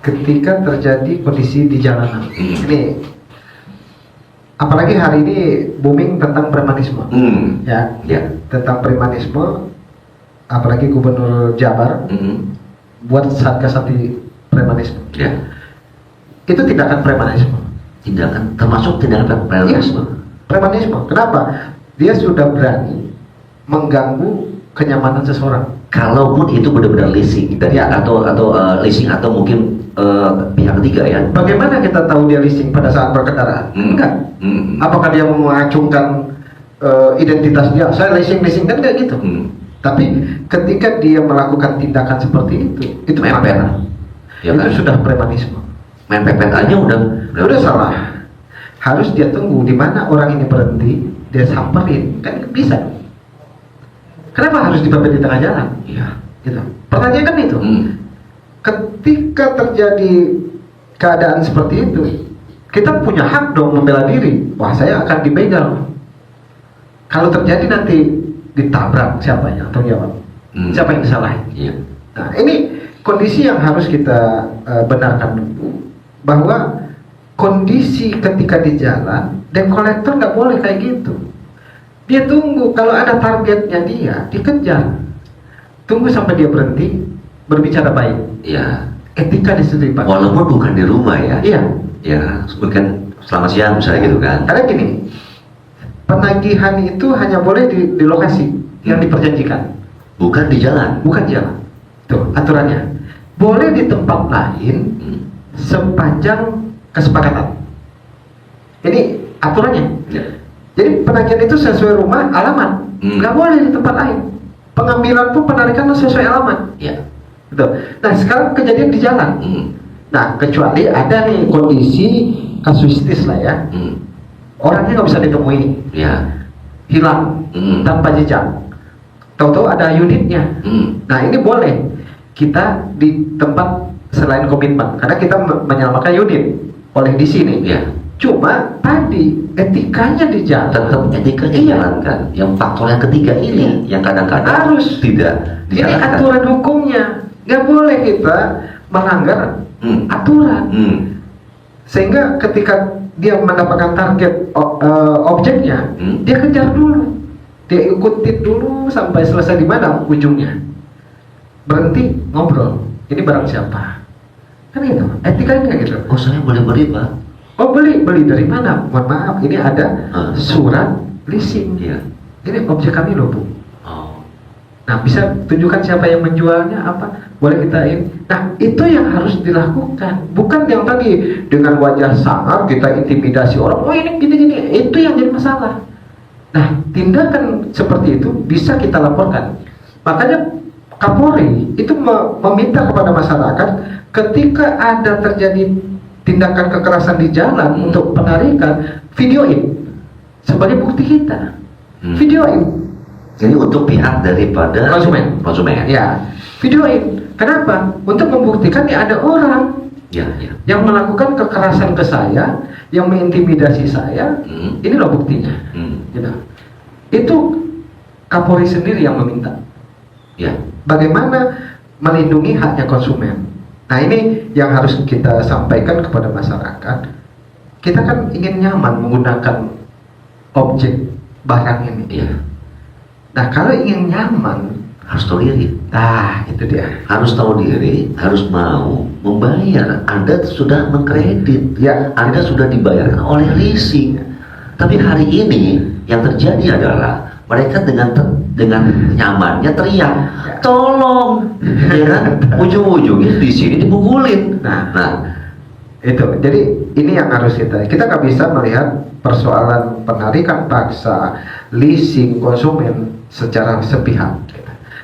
ketika terjadi kondisi di jalanan. Ini, apalagi hari ini booming tentang premanisme, ya, tentang premanisme, apalagi Gubernur Jabar buat satgas anti premanisme. Ya. Itu tindakan premanisme. Termasuk tindakan premanisme. Premanisme. Kenapa? Dia sudah berani mengganggu kenyamanan seseorang. Kalaupun itu benar-benar leasing dari atau leasing atau mungkin pihak ketiga ya. Bagaimana kita tahu dia leasing pada saat berkendara? Enggak. Apakah dia mengacungkan identitas dia? Saya leasing kan enggak gitu. Tapi ketika dia melakukan tindakan seperti itu mepet. Ya itu kan? sudah premanisme. Main pepet aja udah salah. Harus dia tunggu di mana orang ini berhenti, dia samperin, kan bisa. Kenapa harus dipepet di tengah jalan? Iya. Gitu. Pertanyaan kan itu. Ketika terjadi keadaan seperti itu, kita punya hak dong membela diri. Wah, saya akan dibegal. Kalau terjadi nanti ditabrak siapanya atau jawab? Siapa yang disalahin? Iya. Nah, ini kondisi yang harus kita benarkan dulu, bahwa kondisi ketika di jalan, debt collector nggak boleh kayak gitu. Dia tunggu, kalau ada targetnya dia dikejar, tunggu sampai dia berhenti, berbicara baik. Iya. Etika di situ dipakai. Walaupun bukan di rumah ya. Iya. Ya, mungkin selamat siang misalnya gitu kan. Karena gini, penagihan itu hanya boleh di lokasi yang diperjanjikan, Bukan di jalan. bukan jalan. Tuh aturannya. Boleh di tempat lain sepanjang kesepakatan. Ini aturannya. Ya. Jadi penagihan itu sesuai rumah, alamat. Nggak boleh di tempat lain. Pengambilan pun penarikan sesuai alamat. Ya. Gitu. Nah sekarang kejadian di jalan. Nah kecuali ada nih kondisi kasuistis lah ya. Orangnya nggak bisa ditemui, Ya. hilang tanpa jejak. Tahu-tahu ada unitnya. Nah ini boleh kita di tempat selain komitmen, karena kita menyelamatkan unit oleh di sini. Ya. Cuma tadi etikanya di jalan. Tetap etikanya dijalankan. Yang faktor yang ketiga ini yang kadang-kadang Harus. tidak Ini dijalankan. aturan hukumnya. Nggak boleh kita melanggar aturan. Sehingga ketika dia mendapatkan target objeknya, dia kejar dulu, dia ikutin dulu sampai selesai di mana ujungnya. Berhenti ngobrol. Ini barang siapa? Kan gitu. Etikanya kayak gitu. Oh, saya boleh beri, Pak. Oh beli dari mana? Mohon maaf, ini ada surat leasing. Iya. Ini objek kami loh Bu. Oh. Nah bisa tunjukkan siapa yang menjualnya apa? Boleh kita ini. Nah itu yang harus dilakukan. Bukan yang tadi dengan wajah sangar kita intimidasi orang. Oh ini gini-gini. Itu yang jadi masalah. Nah tindakan seperti itu bisa kita laporkan. Makanya Kapolri itu meminta kepada masyarakat ketika ada terjadi tindakan kekerasan di jalan untuk penarikan, videoin sebagai bukti kita. Videoin. Jadi untuk pihak daripada Konsumen. Ya, videoin. Kenapa? Untuk membuktikan ya ada orang Ya. yang melakukan kekerasan ke saya, yang mengintimidasi saya. Ini loh buktinya. Gitu. Itu Kapolri sendiri yang meminta. Ya. Bagaimana melindungi haknya konsumen. Nah ini yang harus kita sampaikan kepada masyarakat. Kita kan ingin nyaman menggunakan objek barang ini. Iya. Nah kalau ingin nyaman, Harus tahu diri. nah itu dia. Harus tahu diri, harus mau membayar. Anda sudah mengkredit, Ya, Anda sudah dibayarkan oleh leasing. Tapi hari ini yang terjadi adalah mereka dengan nyamannya teriak, tolong, ya kan? Ujung-ujungnya di sini dipukulin. Nah, itu. Jadi ini yang harus kita nggak bisa melihat persoalan penarikan paksa, leasing konsumen secara sepihak.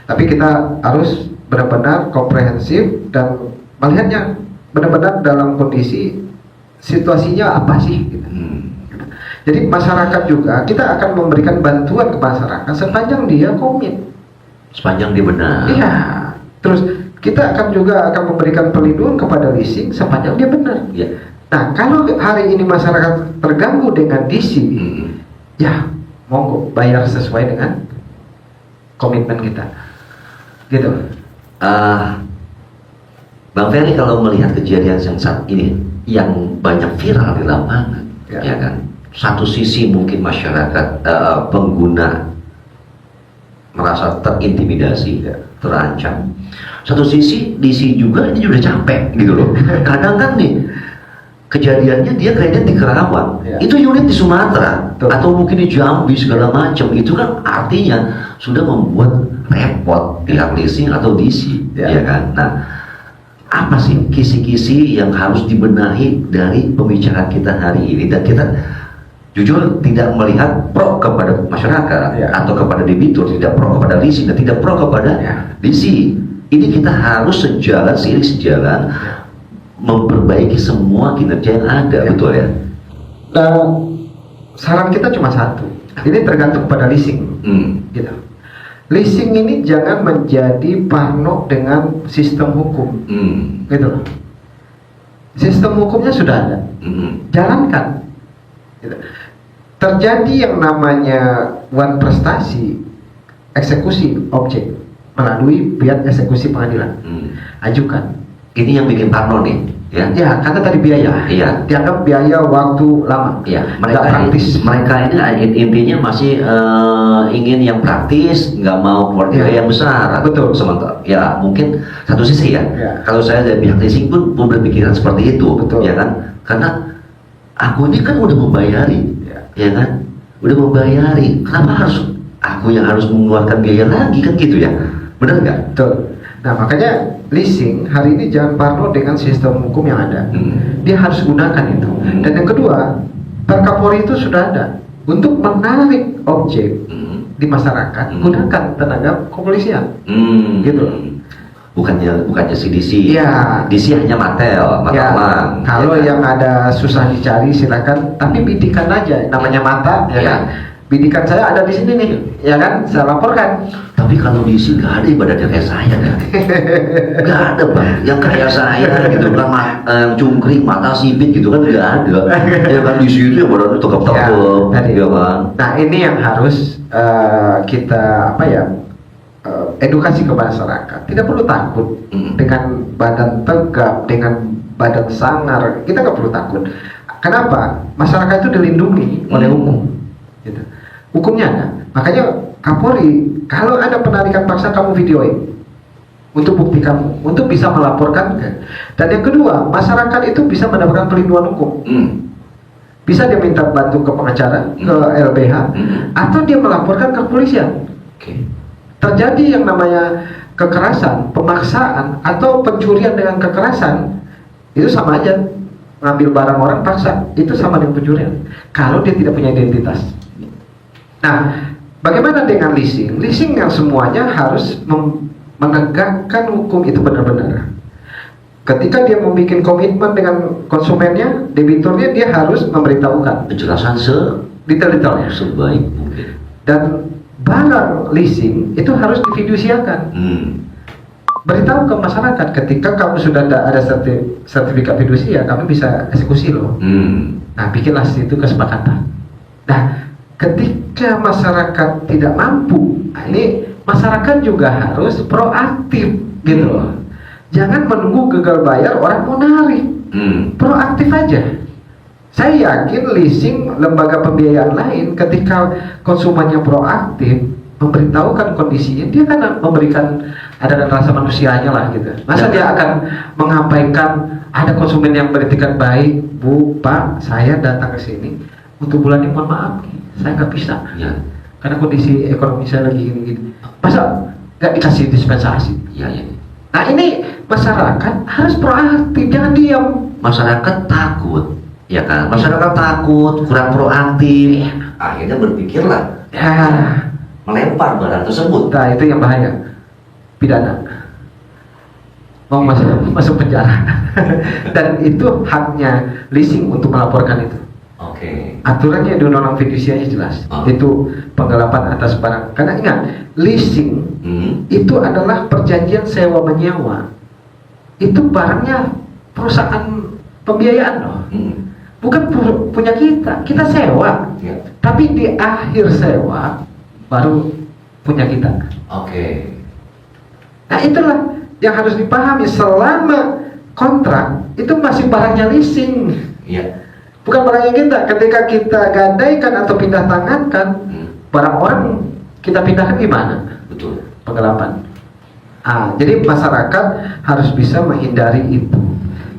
Tapi kita harus benar-benar komprehensif dan melihatnya benar-benar dalam kondisi situasinya apa sih. Gitu. Jadi masyarakat juga kita akan memberikan bantuan ke masyarakat sepanjang dia komit. sepanjang dia benar. Iya. Terus kita akan memberikan perlindungan kepada leasing sepanjang dia benar. Ya. Nah, kalau hari ini masyarakat terganggu dengan DC, ya monggo bayar sesuai dengan komitmen kita. Gitu. Bang Ferry kalau melihat kejadian yang saat ini yang banyak viral di lapangan, ya kan? Satu sisi mungkin masyarakat pengguna merasa terintimidasi, terancam. Satu sisi DC juga ini udah capek gitu loh. Kadang kan nih kejadiannya dia kredit di Kerawang, itu unit di Sumatera atau mungkin di Jambi segala macam. Itu kan artinya sudah membuat repot pihak leasing atau DC, ya kan? Nah, apa sih kisi-kisi yang harus dibenahi dari pembicaraan kita hari ini, dan kita jujur tidak melihat pro kepada masyarakat atau kepada debitur, tidak pro kepada leasing dan tidak pro kepada DC. Ini kita harus seiring sejalan memperbaiki semua kinerja yang ada, betul ya? Nah, saran kita cuma satu. Ini tergantung pada leasing, gitu. Leasing ini jangan menjadi parno dengan sistem hukum, gitu. Sistem hukumnya sudah ada, jalankan. Gitu. Terjadi yang namanya one prestasi eksekusi objek melalui pihak eksekusi pengadilan, ajukan. Ini yang bikin parno nih, ya? Ya, karena tadi biaya, dianggap biaya waktu lama, mereka praktis. Mereka ini intinya masih ingin yang praktis, nggak mau keluar biaya yang besar. Betul. Sementara, ya mungkin satu sisi ya. Kalau saya dari pihak leasing pun berpikiran seperti itu, ya kan? Karena aku ini kan udah membayari, ya kan? Udah membayari. Kenapa harus aku yang harus mengeluarkan biaya lagi, kan gitu ya? Benar nggak? Betul. Nah makanya leasing hari ini jangan parno dengan sistem hukum yang ada. Dia harus gunakan itu. Dan yang kedua, Perkapolri itu sudah ada untuk menarik objek di masyarakat. Gunakan tenaga kepolisian, gitu. Bukannya si DC. Iya. DC hanya matel. Kalau yang ada susah dicari silakan. Tapi bidikan aja. Namanya mata, ya kan? Bidikan saya ada di sini nih, ya kan? Saya laporkan. Tapi kalau di sini nggak ada ibadatnya kayak saya, kan? Nggak ada bang, yang kayak saya gitu kan, cungkring, mata sipit gitu kan nggak ada. Ya kan di situ ya badan tegap-tegap, ya kan. Nah ini yang harus kita edukasi ke masyarakat. Tidak perlu takut dengan badan tegap, dengan badan sangar. Kita nggak perlu takut. Kenapa? Masyarakat itu dilindungi oleh hukum. Gitu. Hukumnya ada. Makanya Kapolri, kalau ada penarikan paksa kamu videoin untuk bukti kamu, untuk bisa melaporkan. Dan yang kedua, masyarakat itu bisa mendapatkan perlindungan hukum. Bisa dia minta bantu ke pengacara, ke LBH, atau dia melaporkan ke kepolisian. Oke. Terjadi yang namanya kekerasan, pemaksaan, atau pencurian dengan kekerasan, itu sama aja. Ngambil barang orang paksa, itu sama dengan pencurian. Kalau dia tidak punya identitas. Nah, bagaimana dengan leasing? Leasing yang semuanya harus menegakkan hukum itu benar-benar. Ketika dia membuat komitmen dengan konsumennya, debiturnya, dia harus memberitahukan Penjelasan detail-detailnya. sebaik mungkin. Dan barang leasing itu harus difidusiakan. Beritahu ke masyarakat ketika kamu sudah ada sertifikat fidusia, kami bisa eksekusi loh. Nah, bikinlah situ kesepakatan. Nah, ketika masyarakat tidak mampu, nah ini masyarakat juga harus proaktif gitu loh. Jangan menunggu gagal bayar orang mau narik. Proaktif aja. Saya yakin leasing lembaga pembiayaan lain ketika konsumennya proaktif memberitahukan kondisinya, dia kan memberikan ada rasa manusianya lah gitu. Masa dia akan mengabaikan ada konsumen yang beretikat baik, Bu, Pak, saya datang ke sini untuk bulan ini mohon maaf, saya nggak bisa. Ya. Karena kondisi ekonomi saya lagi gini-gini. Masa nggak dikasih dispensasi? Ya, ya. Nah ini masyarakat harus proaktif, jangan diam. Masyarakat takut, ya kan? Masyarakat takut, kurang proaktif. Akhirnya berpikirlah Ya, melempar barang tersebut. nah itu yang bahaya, pidana, mau masuk penjara. Dan itu haknya leasing untuk melaporkan itu. Oke. Aturannya di undang-undang fidusianya jelas. Itu penggelapan atas barang. Karena ingat, leasing itu adalah perjanjian sewa menyewa. Itu barangnya perusahaan pembiayaan loh. Bukan punya kita sewa. Ya. Tapi di akhir sewa baru punya kita. Oke. Nah itulah yang harus dipahami, selama kontrak itu masih barangnya leasing. Iya. Bukan barangnya kita. Ketika kita gadaikan atau pindah tangankan, barang orang kita pindahkan gimana? Betul. Penggelapan. Jadi masyarakat harus bisa menghindari itu.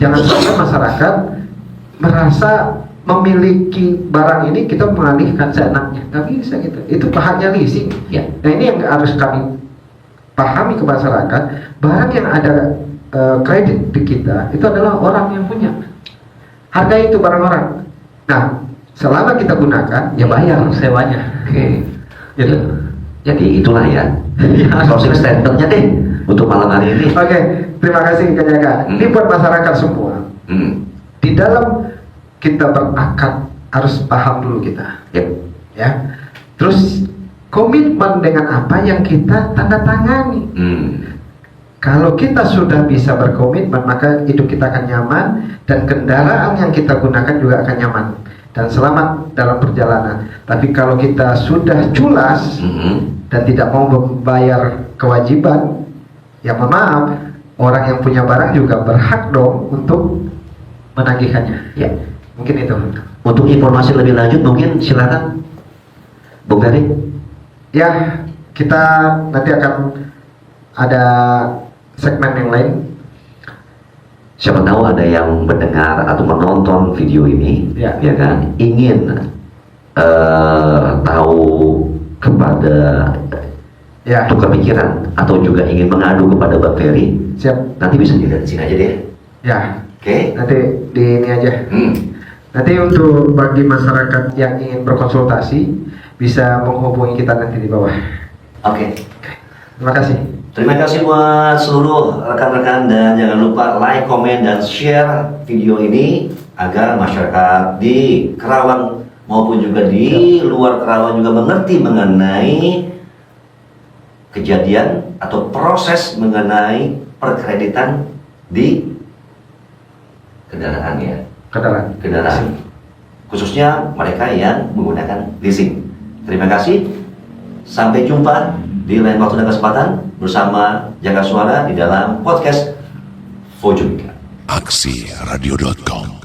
Jangan sampai masyarakat merasa memiliki barang ini kita mengalihkan seenaknya. Nggak bisa gitu. Itu haknya leasing. Ya. Nah ini yang harus kami pahami ke masyarakat. Barang yang ada kredit di kita itu adalah orang yang punya. Harga itu barang orang. Nah, selama kita gunakan, ya bayar sewanya. Oke. Gitu. Jadi itulah ya. Closing statementnya deh untuk malam hari ini. Oke, terima kasih Kenyaga. Ini buat masyarakat semua. Di dalam kita berakad harus paham dulu kita. Yep. Ya. Terus komitmen dengan apa yang kita tanda tangani. Kalau kita sudah bisa berkomitmen, maka hidup kita akan nyaman dan kendaraan yang kita gunakan juga akan nyaman dan selamat dalam perjalanan. Tapi kalau kita sudah culas dan tidak mau membayar kewajiban, ya mohon maaf, orang yang punya barang juga berhak dong untuk menagihkannya. Ya. Mungkin itu. Untuk informasi lebih lanjut mungkin silakan Bung Ferry. Ya, kita nanti akan ada segmen yang lain. Siapa tahu ada yang mendengar atau menonton video ini, Ya. ya kan, ingin tahu kepada Ya, tukar pikiran atau juga ingin mengadu kepada Bang Ferry, siap. nanti bisa dilihat di sini aja deh. Ya, Oke. nanti di ini aja. Nanti untuk bagi masyarakat yang ingin berkonsultasi bisa menghubungi kita nanti di bawah. Oke. Terima kasih. Terima kasih buat seluruh rekan-rekan dan jangan lupa like, komen, dan share video ini agar masyarakat di Kerawang maupun juga di luar Kerawang juga mengerti mengenai kejadian atau proses mengenai perkreditan di kendaraan ya. Kendaraan. Khususnya mereka yang menggunakan leasing. Terima kasih. Sampai jumpa di lain waktu dan kesempatan bersama Jaga Suara di dalam podcast Fojumika. Aksiradio.com